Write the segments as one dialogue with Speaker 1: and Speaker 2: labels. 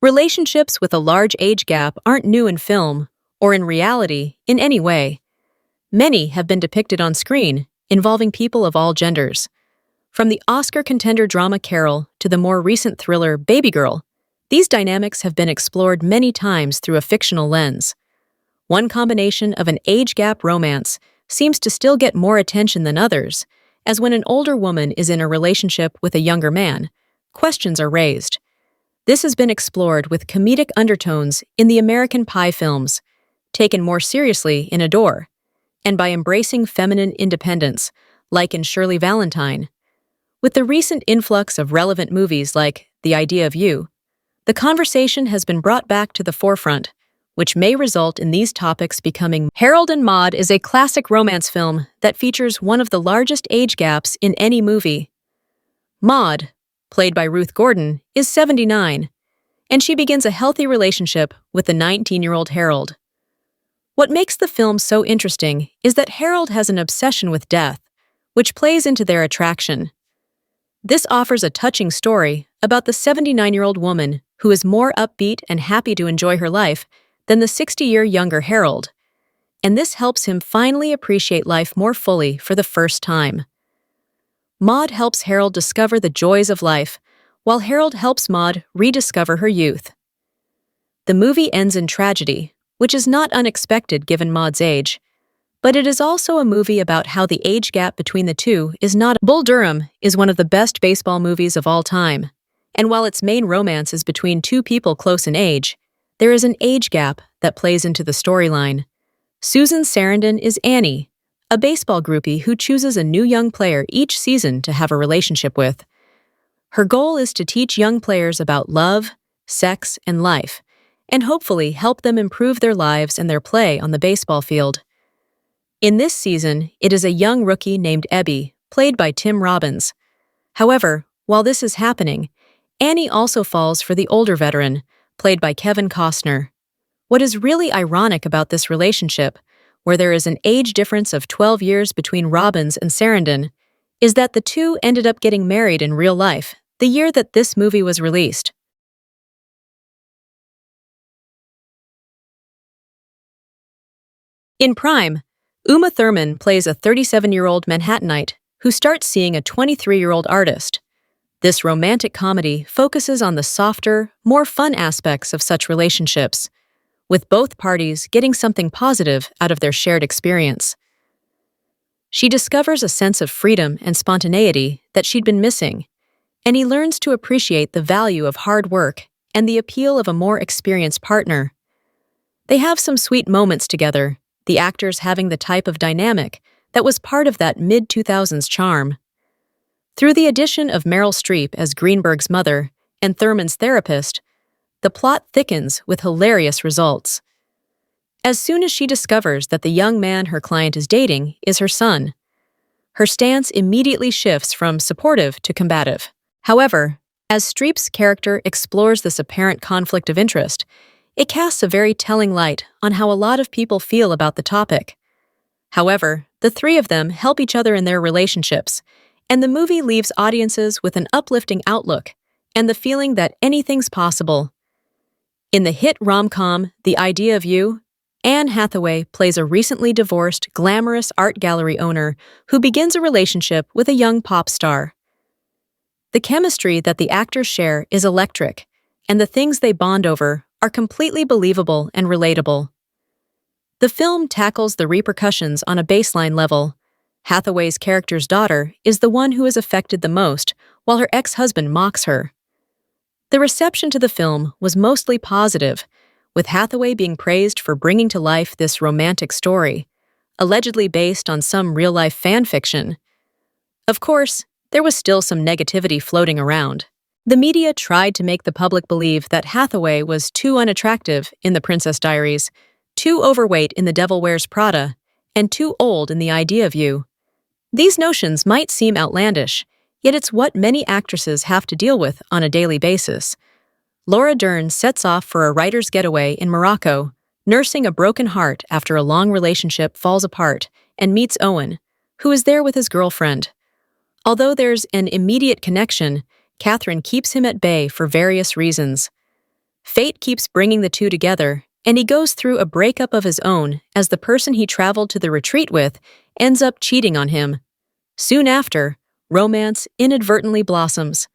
Speaker 1: Relationships with a large age gap aren't new in film, or in reality, in any way. Many have been depicted on screen, involving people of all genders. From the Oscar contender drama Carol to the more recent thriller Baby Girl, these dynamics have been explored many times through a fictional lens. One combination of an age gap romance seems to still get more attention than others, as when an older woman is in a relationship with a younger man, questions are raised. This has been explored with comedic undertones in the American Pie films, taken more seriously in Adore, and by embracing feminine independence, like in Shirley Valentine. With the recent influx of relevant movies like The Idea of You, the conversation has been brought back to the forefront, which may result in these topics becoming. Harold and Maude is a classic romance film that features one of the largest age gaps in any movie. Maude, played by Ruth Gordon, is 79, and she begins a healthy relationship with the 19-year-old Harold. What makes the film so interesting is that Harold has an obsession with death, which plays into their attraction. This offers a touching story about the 79-year-old woman who is more upbeat and happy to enjoy her life than the 60-year younger Harold, and this helps him finally appreciate life more fully for the first time. Maude helps Harold discover the joys of life, while Harold helps Maude rediscover her youth. The movie ends in tragedy, which is not unexpected given Maude's age, but it is also a movie about how the age gap between the two is not. Bull Durham is one of the best baseball movies of all time, and while its main romance is between two people close in age, there is an age gap that plays into the storyline. Susan Sarandon is Annie, a baseball groupie who chooses a new young player each season to have a relationship with. Her goal is to teach young players about love, sex, and life, and hopefully help them improve their lives and their play on the baseball field. In this season, it is a young rookie named Ebby, played by Tim Robbins. However, while this is happening, Annie also falls for the older veteran, played by Kevin Costner. What is really ironic about this relationship, where there is an age difference of 12 years between Robbins and Sarandon, is that the two ended up getting married in real life the year that this movie was released. In Prime, Uma Thurman plays a 37-year-old Manhattanite who starts seeing a 23-year-old artist. This romantic comedy focuses on the softer, more fun aspects of such relationships, with both parties getting something positive out of their shared experience. She discovers a sense of freedom and spontaneity that she'd been missing, and he learns to appreciate the value of hard work and the appeal of a more experienced partner. They have some sweet moments together, the actors having the type of dynamic that was part of that mid-2000s charm. Through the addition of Meryl Streep as Greenberg's mother and Thurman's therapist, the plot thickens with hilarious results. As soon as she discovers that the young man her client is dating is her son, her stance immediately shifts from supportive to combative. However, as Streep's character explores this apparent conflict of interest, it casts a very telling light on how a lot of people feel about the topic. However, the three of them help each other in their relationships, and the movie leaves audiences with an uplifting outlook and the feeling that anything's possible. In the hit rom-com The Idea of You, Anne Hathaway plays a recently divorced, glamorous art gallery owner who begins a relationship with a young pop star. The chemistry that the actors share is electric, and the things they bond over are completely believable and relatable. The film tackles the repercussions on a baseline level. Hathaway's character's daughter is the one who is affected the most, while her ex-husband mocks her. The reception to the film was mostly positive, with Hathaway being praised for bringing to life this romantic story, allegedly based on some real-life fan fiction. Of course, there was still some negativity floating around. The media tried to make the public believe that Hathaway was too unattractive in The Princess Diaries, too overweight in The Devil Wears Prada, and too old in The Idea of You. These notions might seem outlandish, yet it's what many actresses have to deal with on a daily basis. Laura Dern sets off for a writer's getaway in Morocco, nursing a broken heart after a long relationship falls apart, and meets Owen, who is there with his girlfriend. Although there's an immediate connection, Catherine keeps him at bay for various reasons. Fate keeps bringing the two together, and he goes through a breakup of his own as the person he traveled to the retreat with ends up cheating on him. Soon after, romance inadvertently blossoms.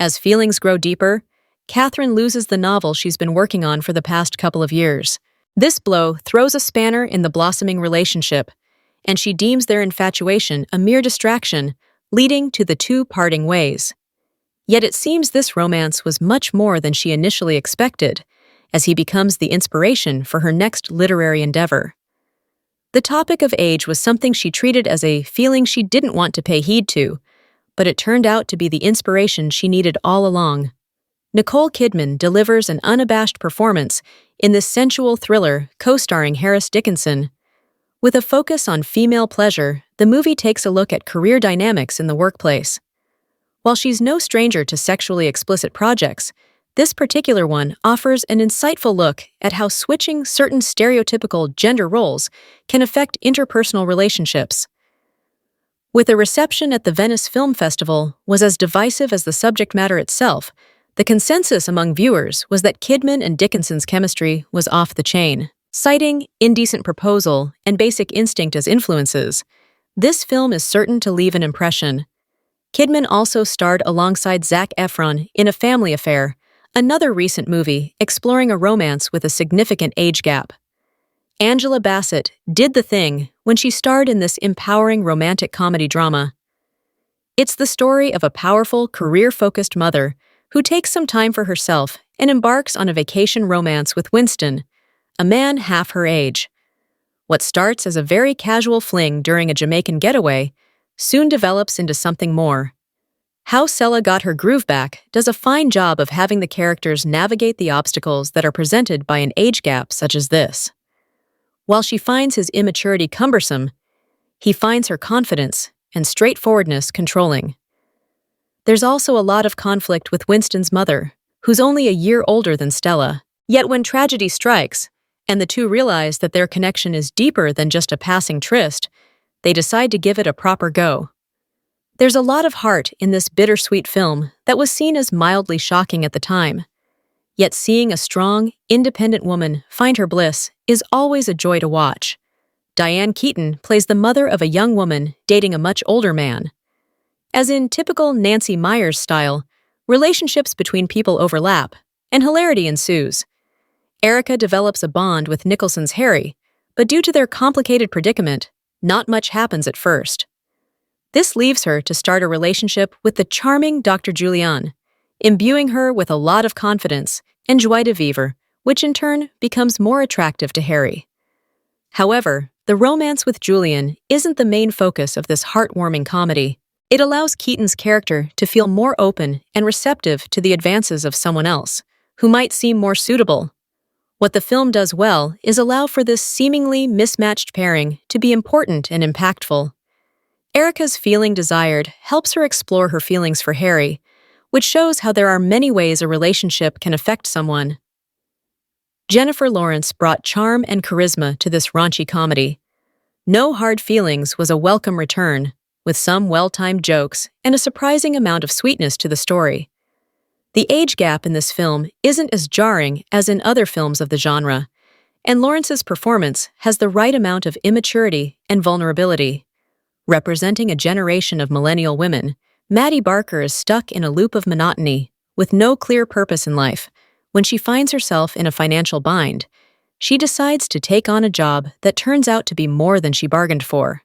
Speaker 1: As feelings grow deeper, Catherine loses the novel she's been working on for the past couple of years. This blow throws a spanner in the blossoming relationship, and she deems their infatuation a mere distraction, leading to the two parting ways. Yet it seems this romance was much more than she initially expected, as he becomes the inspiration for her next literary endeavor. The topic of age was something she treated as a feeling she didn't want to pay heed to, but it turned out to be the inspiration she needed all along. Nicole Kidman delivers an unabashed performance in this sensual thriller co-starring Harris Dickinson. With a focus on female pleasure, the movie takes a look at career dynamics in the workplace. While she's no stranger to sexually explicit projects, this particular one offers an insightful look at how switching certain stereotypical gender roles can affect interpersonal relationships. With a reception at the Venice Film Festival was as divisive as the subject matter itself, the consensus among viewers was that Kidman and Dickinson's chemistry was off the chain. Citing Indecent Proposal and Basic Instinct as influences, this film is certain to leave an impression. Kidman also starred alongside Zac Efron in A Family Affair, another recent movie exploring a romance with a significant age gap. Angela Bassett did the thing when she starred in this empowering romantic comedy drama. It's the story of a powerful, career-focused mother who takes some time for herself and embarks on a vacation romance with Winston, a man half her age. What starts as a very casual fling during a Jamaican getaway soon develops into something more. How Sella Got Her Groove Back does a fine job of having the characters navigate the obstacles that are presented by an age gap such as this. While she finds his immaturity cumbersome, he finds her confidence and straightforwardness controlling. There's also a lot of conflict with Winston's mother, who's only a year older than Stella. Yet when tragedy strikes, and the two realize that their connection is deeper than just a passing tryst, they decide to give it a proper go. There's a lot of heart in this bittersweet film that was seen as mildly shocking at the time. Yet seeing a strong, independent woman find her bliss is always a joy to watch. Diane Keaton plays the mother of a young woman dating a much older man. As in typical Nancy Meyers style, relationships between people overlap, and hilarity ensues. Erica develops a bond with Nicholson's Harry, but due to their complicated predicament, not much happens at first. This leaves her to start a relationship with the charming Dr. Julian, imbuing her with a lot of confidence and joie de vivre, which in turn becomes more attractive to Harry. However, the romance with Julian isn't the main focus of this heartwarming comedy. It allows Keaton's character to feel more open and receptive to the advances of someone else, who might seem more suitable. What the film does well is allow for this seemingly mismatched pairing to be important and impactful. Erica's feeling desired helps her explore her feelings for Harry, which shows how there are many ways a relationship can affect someone. Jennifer Lawrence brought charm and charisma to this raunchy comedy. No Hard Feelings was a welcome return, with some well-timed jokes and a surprising amount of sweetness to the story. The age gap in this film isn't as jarring as in other films of the genre, and Lawrence's performance has the right amount of immaturity and vulnerability. Representing a generation of millennial women, Maddie Barker is stuck in a loop of monotony, with no clear purpose in life. When she finds herself in a financial bind, she decides to take on a job that turns out to be more than she bargained for.